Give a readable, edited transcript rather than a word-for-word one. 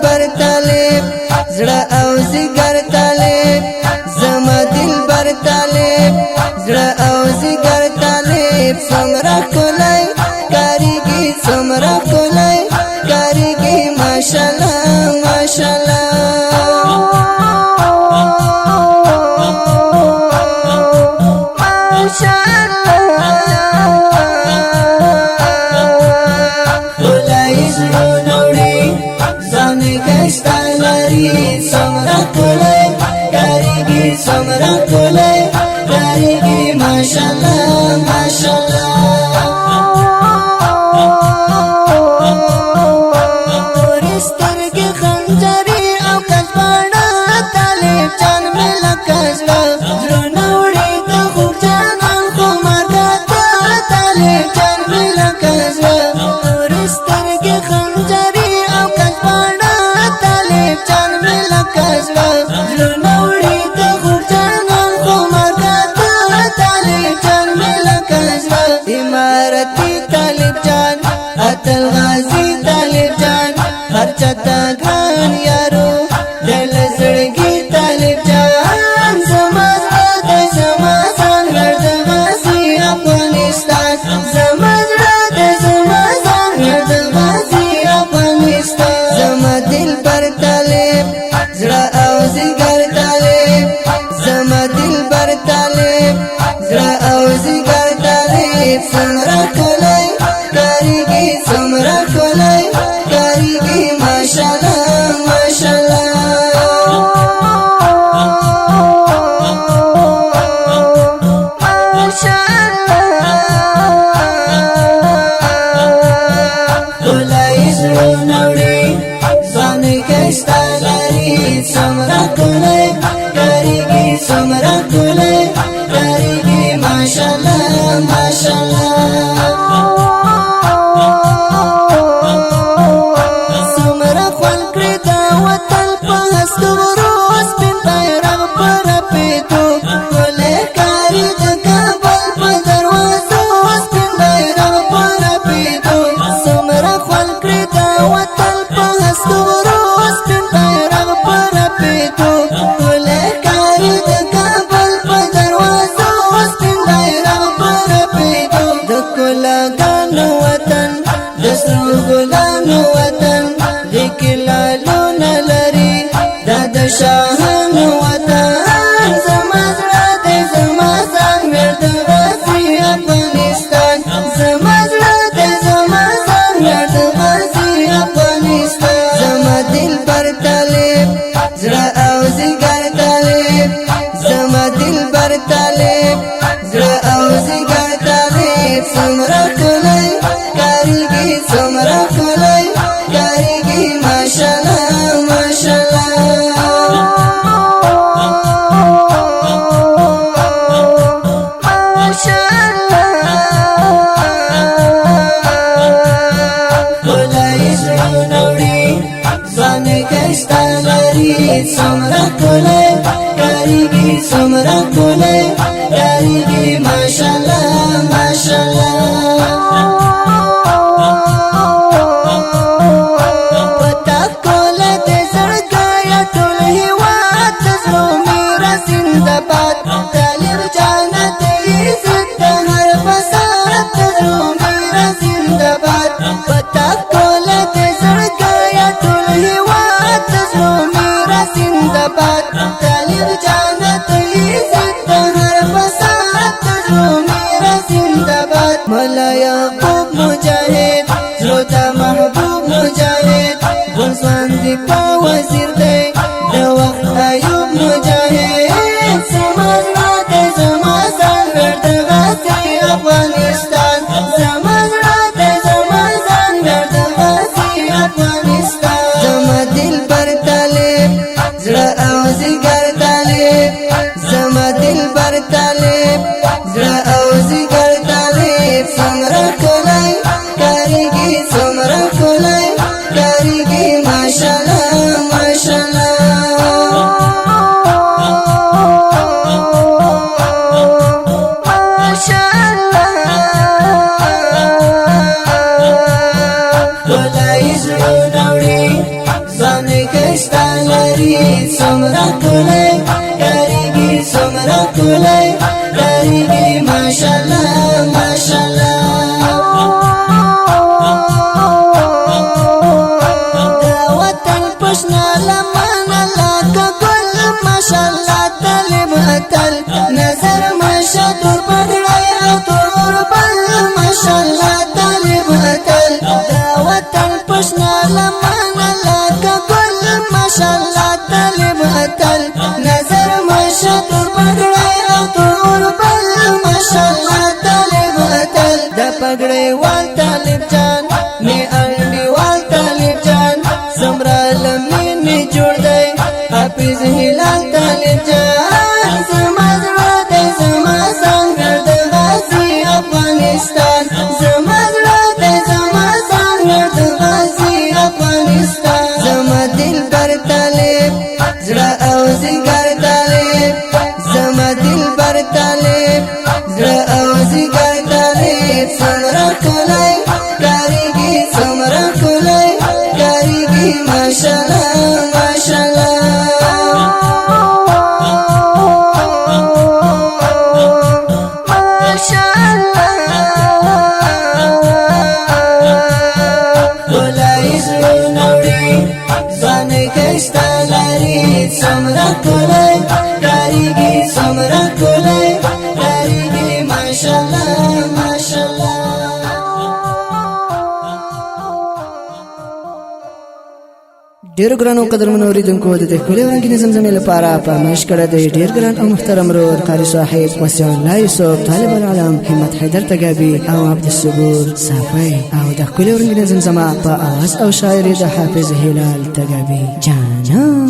बर तालिब जड़ा औ जिगर तालिब जमा दिल बर तालिब जड़ा औ जिगर तालिब समरा कोलाई कारीगी समरा कोलाई कारीगी माशाल्लाह माशाल्लाह समरा कोले कारीगी माशाल्लाह माशाल्लाह रिश्तर के खंजरी औ कसबाड़ा तालिब जान में लकजवा जुनौड़ी तो खूब जाना को मरता तालिब जान में लकजवा रिश्तर के खंजरी औ कसबाड़ा तालिब जान में लकजवा जुनौड़ी इमारती तालिब जान अतल गाजी तालिब जान हर चता घान यारो दिल सड़गी तालिब जान समझ राते समासान गर्द गाजी अफगानिस्तान समझ राते समासान गर्द गाजी अफगानिस्तान जमा दिल पर तालिब जड़ा औ जिगर तालिब जमा दिल पर तालिब जड़ा औ जिगर समरा कोलाई कारीगी समरा कोलाई कारीगी माशाल्लाह माशाल्लाह कोलाई जुनौड़ी जाने कैसा लारी समरा कोलाई कारीगी समरा कोलाई कारीगी माशाल्लाह समरा ख्वाल कृदा वतन पहस दुरुस बिन बैरग पर पेटो कोले कारी काबल पर दरवाज़ो बिन बैरग पर पेटो समरा ख्वाल कृदा वतन पहस दुरुस बिन बैरग पर पेटो कोले कारी काबल पर दरवाज़ो बिन बैरग पर पेटो दकोला गानो वतन दसरो गुलानो वतन दिखलालो नलरी दादा शाहानो वतन समझ राते समासान गर्द गाजी अफगानिस्तान समझ राते समासान गर्द गाजी अफगानिस्तान जमा दिल पर तालिब जड़ा औ जिगर तालिब जमा दिल पर तालिब जड़ा औ जिगर तालिब समरा कोलाई कारीगी समरा कोलाई कारीगी माशाल्लाह माशाल्लाह कोलाई जुनौड़ी जाने कैसा लारी समरा कोलाई कारीगी समरा कोलाई कारीगी माशाल्लाह माशाल्लाह तालिब जानत इज्जत हर बसात रो मेरा जिंदाबाद पता कोलत सड़काया टोली वात रो मेरा जिंदाबाद तालिब जानत इज्जत हर बसात रो کلی کاریږي ماشاءالله ماشاءالله د وطن پښنا لمنه لکه ګل ماشاءالله طالب اتل نظر ماشاءالله پګړی او تور بل ماشاءالله طالب اتل د وطن پښنا لمنه لکه ګل ماشاءالله طالب اتل نظر ماشاءالله پګړی او تور بل ماشاءالله طالب اتل د پګړی وال طالب جان می انډي وال طالب جان سمرا لمینه جوړ دی حافظ هلال طالب جان زما زړه دی زما څنګه د غازي افغانستان زما زړه دی زما څنګه د غازي افغانستان زما دلبر طالب زړه او زیګر طالب زما دلبر طالب زړه او زیګر طالب سمرا کلی کاریږي سمرا کلی کاریږي ماشاءالله ماشاءالله سمرا کلی کاریږي سمرا کلی کاریږي ماشاءالله ماشاءالله ډیر ګرانو قدرمنو اوریدونکو د دې ښکلې ورنګینې زمزمې لپاره فرمایش کړی دی ډیر ګران او محترم ورور قاري صاحب وسع الله یوسف طالب العلم همت حیدر تګابي او عبد الصبور صافي او د ښکلې ورنګینې زمزمه په اواز او شاعري د حافظ هلال تګابي جانا